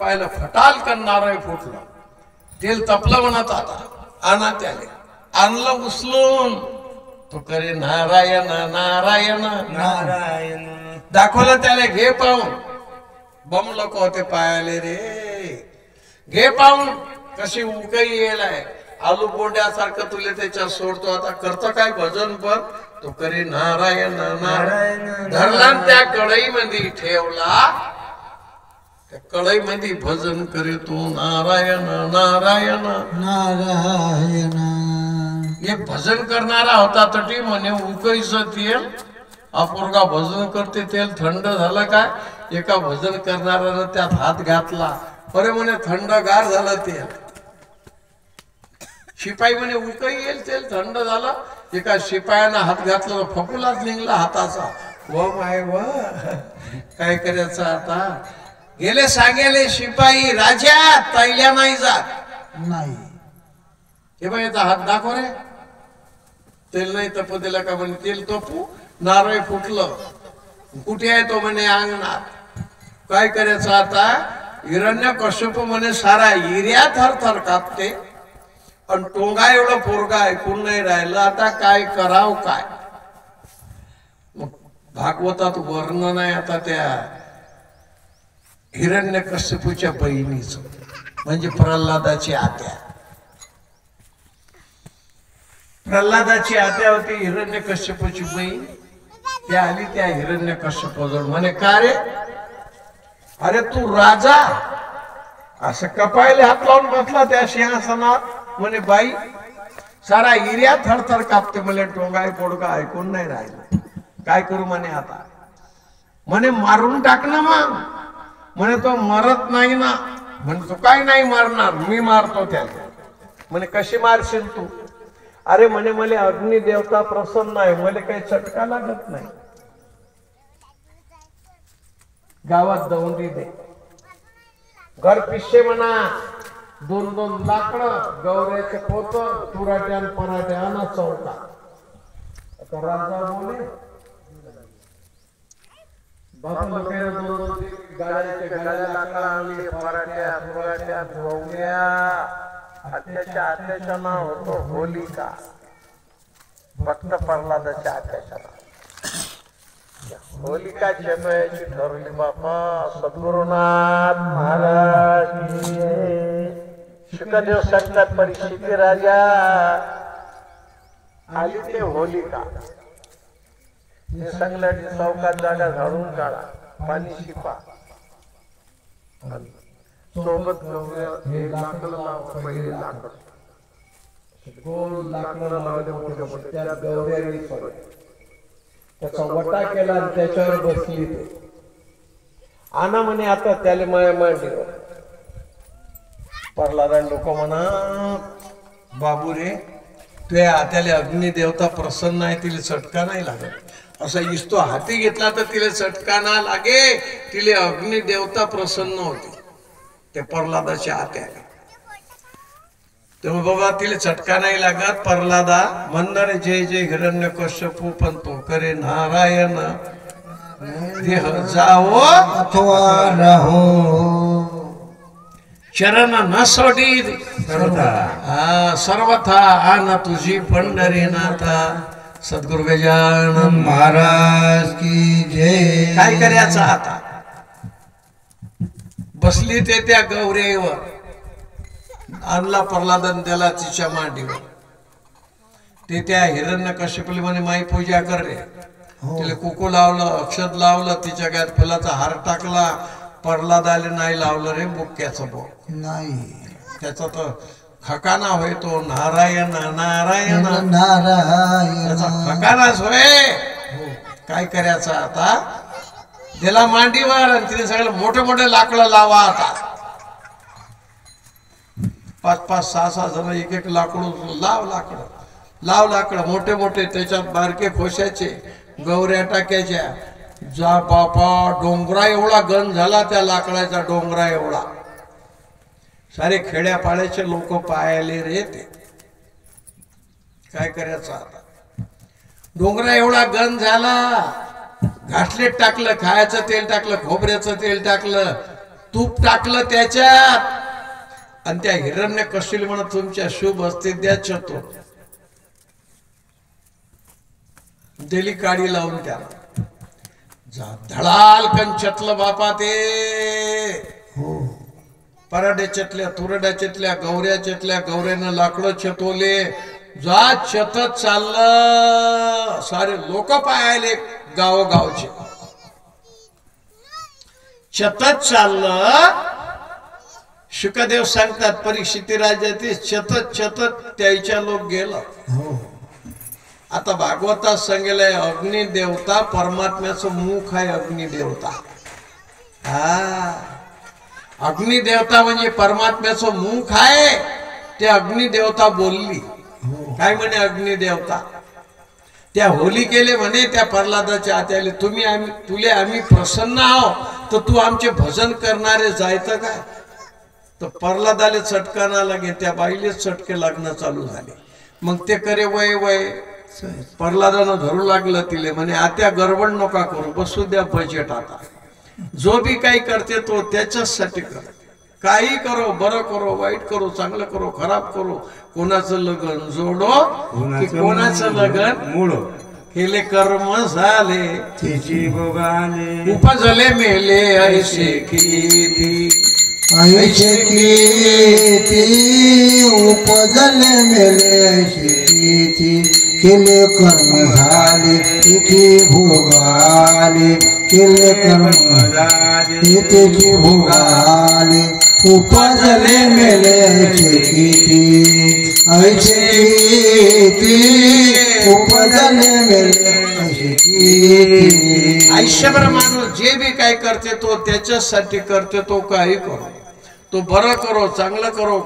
पाहिलं फटाल करणार फुटलं तेल तपलं म्हणत आता आणा त्याले आणलं उचलून तो करे नारायण नारायण नारायण दाखवलं त्याला घे पाहून बम लोक होते पायाले रे घे पाहून कशी उकई येलाय आलू बोंड्यासारखं तुले त्याच्या सोडतो आता करतो काय भजन पण तो करे नारायण नारायण धरला त्या कढई मध्ये ठेवला कढई मध्ये भजन करे तू नारायण नारायण नारायण एक भजन करणारा होता तटी म्हणे उकईचं तेल अपोरगा भजन करते तेल थंड झालं काय एका भजन करणाऱ्यानं त्यात हात घातला अरे म्हणे थंडगार झालं तेल शिपाई म्हणे उकई येईल तेल थंड झालं एका शिपायानं हात घातला फकुलाच निघला हाताचा व माय व काय करायचं आता गेले सांगेले शिपाई राजा तैल्या नाही जात नाही हे बाई याचा हात दाखव रे तेल नाही तपू दिला का म्हणे तेल तपू नारळ फुटलं कुठे आहे तो म्हणे अंगणात काय करायचं आता हिरण्यकश्यप म्हणे सारा हिर्या थर थर कापते आणि टोंगा एवढं पोरगा ऐकून नाही राहिलं आता काय कराव काय मग भागवतात वर्णन आहे आता त्या हिरण्यकश्यपूच्या बहिणीचं म्हणजे प्रल्हादाची आत्या प्रल्हादाची आत्या होती हिरण्यकश्यपूची बहीण त्या आली त्या हिरण्यकश्यपाजवळ म्हणे का रे अरे तू राजा असं कपायला हात लावून बसला त्या सिंहासनात म्हणे बाई सारा हिर्या थरथर कापते म्हणे टोंगाय पोडगा ऐकून नाही राहिलं काय करू म्हणे आता म्हणे मारून टाक ना मग म्हणे तो मरत नाही ना म्हणे तो काय नाही मारणार मी मारतो त्याला म्हणे कशी मारशील तू अरे म्हणे मला अग्निदेवता प्रसन्न आहे मला काही चटका लागत नाही गावात दौंडी दे घर पिशे म्हणा दोन दोन लाकडं गौऱ्याचे पोत तुराट्या पराठ्या आणा चौका आता राजा बोले बापू लोकांना दोन दोन गाड्या लाकडं आणली पराठ्या तुराट्या गौऱ्या आत्याचं नाव होतो होलिका फक्त प्रल्हादाच्या आत्याचं नाव होलिका जन्माची ठरवली बापा सद्गुरुनाथ महाराज शुकदेव सांगतात परीक्षिती राजा आली ते होलिका हे सांगल्याने चौकात जागा झाडून काढा पाणी शिपा सोबत हे लाकडं लावा पहिले लाकड गोल लाकडं लावले मोठे मोठे त्यात गौऱ्याने त्याचा वटा केला आणि त्याच्यावर बसली ते आणा म्हणे आता त्याला माया मांडीवर प्रल्हादान लोक म्हणा बाबू रे तुझ्या त्याला अग्निदेवता प्रसन्न आहे तिला चटका नाही लागत असा इस्तो हाती घेतला तर तिला चटका ना लागे तिला अग्निदेवता प्रसन्न होती ते प्रल्हादाच्या आत्याला तेव्हा बाबा तिला चटका नाही लागत प्रल्हादा म्हणणारे जय जय हिरण्यकश्यपू पण तो करे नारायण देह जाओ अथवा राहो चरण न सोडी सर्वथा आन तुझी पंढरीनाथा सद्गुरु गजानन महाराज की जय काय करायचं आता बसली ते त्या गौरेवर आणला प्रल्हादन त्याला तिच्या मांडीवर ते त्या हिरण्यकश्यपली म्हणे माई पूजा कर रे तिला कुकू लावलं अक्षत लावलं तिच्या गळ्यात फुलाचा हार टाकला प्रल्हादाले नाही लावलं रे बुक्क्याचं बो नाही त्याचा तर खकाना होय तो नारायण नारायण नारायण त्याचा खकानाच होय काय करायचं आता त्याला मांडीवर आणि तिने सगळं मोठे मोठे लाकडं लावा आता 5-5 6-6 जण एक एक लाकडं लाव लाकडं मोठे मोठे त्याच्यात बारके खोशाचे गौऱ्या टाक्याच्या जा बापा डोंगरा एवढा गण झाला त्या लाकडाचा डोंगरा एवढा सारे खेड्यापाड्याचे लोक पायाले रे ते काय करायचं आता डोंगरा एवढा गण झाला घाटलेट टाकलं खायचं तेल टाकलं खोबऱ्याचं तेल टाकलं तूप टाकलं त्याच्यात आणि त्या हिरण्यकश्यपूला म्हणत तुमच्या शुभ असते द्या चतो दिली काडी लावून त्याला धडाल कंचतलं बापा ते हो पराड्या चटल्या तुरड्या चटल्या गौऱ्या चटल्या गौऱ्यानं लाकडं चतवले जा चतत चाललं सारे लोक पाहायले गावोगावचे चतत चाललं शुकदेव सांगतात परीक्षिती राजाचे चतत चतत त्याच्या लोक गेलं हो आता भागवतात सांगेलंय अग्निदेवता परमात्म्याचं मुख आहे अग्निदेवता हा अग्निदेवता म्हणजे परमात्म्याचं मुख आहे ते अग्निदेवता बोलली काय म्हणे अग्निदेवता त्या होली केले म्हणे त्या प्रल्हादाच्या आत्याले तुले आम्ही प्रसन्न आहो तर तू आमचे भजन करणारे जायचं काय तर प्रल्हादाले चटकाना लागे त्या बाईले चटके लागणं चालू झाले मग ते करे वय वय प्रल्हादानं धरू लागलं तिले म्हणे आत्या गडबड नका करू बसू द्या बजेट आता जो भी काही करते तो त्याच्यासाठी कर काही करो बरं करो वाईट करो चांगलं करो खराब करो कोणाचं लग्न जोडो की कोणाचं लग्न मोडो केले कर्म झाले तिची भोगाले उपजले मेले ऐसे किती ऐसे किती उपजले मेले किती केले कर्म झाले तिची भोगाले केले कर्म झाले तिची भोगाले उपजले मेले किती ऐसे किती उपजले मेले ऐसे किती आयुष्यभर माणूस जे बी काय करते तो त्याच्यासाठी करते तो काही करो तो बरं करो चांगलं करो